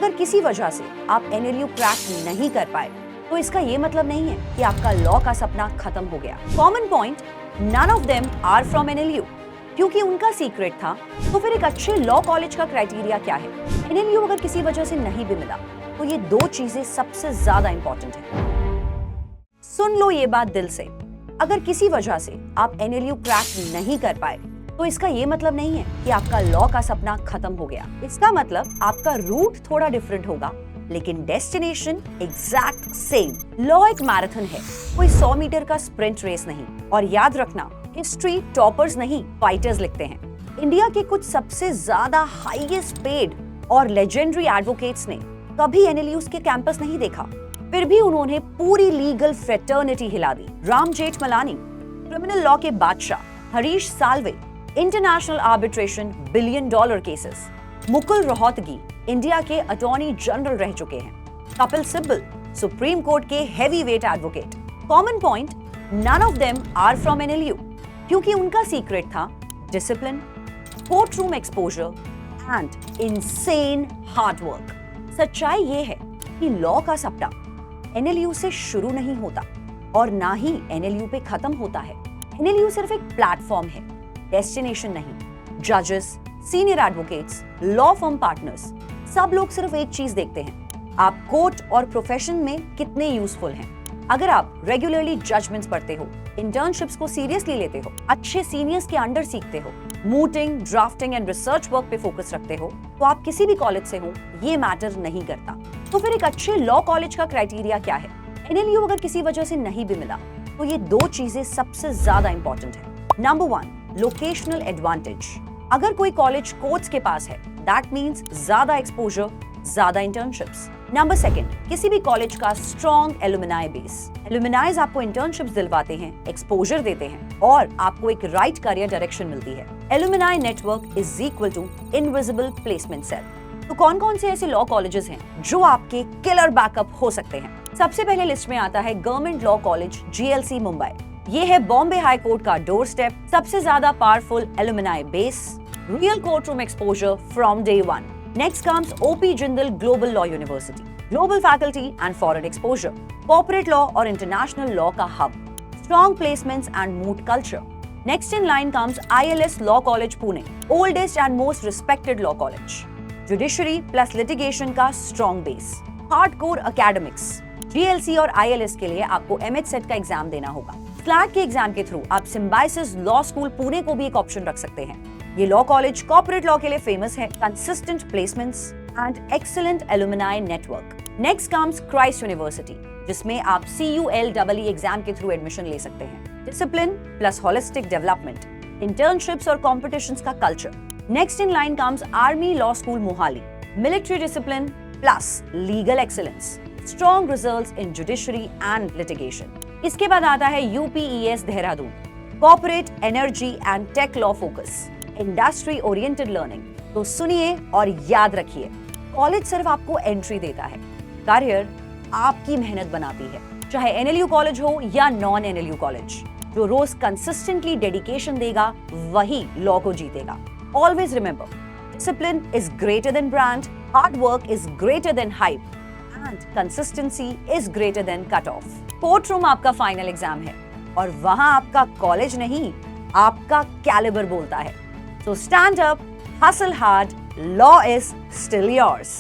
अगर किसी वजह से आप एनएलयू क्रैक नहीं कर पाए तो इसका ये मतलब नहीं है कि आपका लॉ का सपना खत्म हो गया। Common point, none of them are from NLU. क्योंकि उनका सीक्रेट था, तो फिर एक अच्छे लॉ कॉलेज का क्राइटेरिया क्या है? एनएलयू अगर किसी वजह से नहीं भी मिला तो ये दो चीजें सबसे ज्यादा इंपॉर्टेंट है। सुन लो ये बात दिल से, अगर किसी वजह से आप एनएलयू क्रैक नहीं कर पाए तो इसका ये मतलब नहीं है कि आपका लॉ का सपना खत्म हो गया। इसका मतलब आपका रूट थोड़ा डिफरेंट होगा, लेकिन डेस्टिनेशन एग्जैक्ट सेम। लॉ एक मैराथन है, कोई 100 मीटर का स्प्रिंट रेस नहीं। और याद रखना, हिस्ट्री टॉपर्स नहीं फाइटर्स लिखते हैं। इंडिया के कुछ सबसे ज्यादा हाईएस्ट पेड और लेजेंडरी एडवोकेट्स ने कभी एनएलयूज के कैंपस नहीं देखा, फिर भी उन्होंने पूरी लीगल फ्रेटर्निटी हिला दी। राम जेठमलानी, क्रिमिनल लॉ के बादशाह, Harish Salve, international arbitration $1 billion cases, Mukul Rohatgi India के अटॉर्नी जनरल रह चुके हैं, कपिल सिब्बल सुप्रीम कोर्ट के heavy weight advocate. Common point, none of them are from NLU. क्योंकि उनका सीक्रेट था discipline, court room exposure and insane hard work. सच्चाई ये है कि लॉ का सपना एनएलयू से शुरू नहीं होता और ना ही एनएलयू पे खत्म होता है। एनएलयू सिर्फ एक प्लेटफॉर्म है, डेस्टिनेशन नहीं। जजेस, senior advocates, law firm partners, सब लोग सिर्फ एक चीज देखते हैं, आप कोर्ट और प्रोफेशन में कितने यूजफुल हैं। अगर आप रेगुलरली जजमेंट्स पढ़ते हो, इंटर्नशिप्स को सीरियसली लेते हो, अच्छे सीनियर्स के अंडर सीखते हो, मूटिंग, ड्राफ्टिंग एंड रिसर्च वर्क पे फोकस रखते हो, तो आप किसी भी कॉलेज से हो ये मैटर नहीं करता। तो फिर एक अच्छे लॉ कॉलेज का क्राइटेरिया क्या है? एनएलयू अगर किसी वजह से नहीं भी मिला तो ये दो चीजें सबसे ज्यादा इंपॉर्टेंट है। Number 1, locational advantage. अगर कोई कॉलेज कोर्ट्स के पास है, दैट मींस ज्यादा एक्सपोजर, ज्यादा इंटर्नशिप्स। नंबर 2, किसी भी कॉलेज का स्ट्रॉन्ग एलुमनाई बेस। एलुमनाइज आपको इंटर्नशिप्स दिलवाते हैं, एक्सपोजर देते हैं और आपको एक राइट करियर डायरेक्शन मिलती है। Alumni network is equal to invisible placement cell. तो कौन कौन से ऐसे लॉ कॉलेजेस हैं जो आपके किलर बैकअप हो सकते हैं? सबसे पहले लिस्ट में आता है government law college GLC Mumbai. ये है बॉम्बे हाई कोर्ट का डोर स्टेप, सबसे ज्यादा powerful alumni base, real court room exposure from day 1। Next comes OP Jindal Global Law University, global faculty and foreign exposure, corporate law और international law का hub, strong placements and moot culture. Next in line comes ILS Law College Pune, oldest and most respected law college, judiciary plus litigation का strong base, hardcore academics. GLC और ILS के लिए आपको MH set का exam देना होगा। Slate के exam के थ्रू आप सिम्बाइसिस लॉ स्कूल पुणे को भी एक ऑप्शन रख सकते हैं। ये लॉ कॉलेज कॉर्पोरेट लॉ के लिए फेमस है, consistent placements and excellent alumni network. Next comes Christ University, जिसमें आप CULEE एग्जाम के थ्रू एडमिशन ले सकते हैं। Discipline plus holistic development, internships और कॉम्पिटिशंस का culture. Next in line comes Army Law School Mohali, military discipline plus legal excellence, strong results in judiciary and litigation. इसके बाद आता है UPES Dehradun, corporate, energy and tech law focus, industry oriented learning. तो सुनिए और याद रखिए, कॉलेज सिर्फ आपको एंट्री देता है, करियर आपकी मेहनत बनाती है। चाहे एनएलयू कॉलेज हो या नॉन एनएलयू कॉलेज, जो रोज कंसिस्टेंटली डेडिकेशन देगा वही लॉ को जीतेगा। Always remember, discipline is greater than brand, hard work is greater than hype and consistency is greater than cut off. Court room आपका फाइनल एग्जाम है और वहां आपका कॉलेज नहीं, आपका कैलिबर बोलता है। So stand up, hustle hard, law is still yours.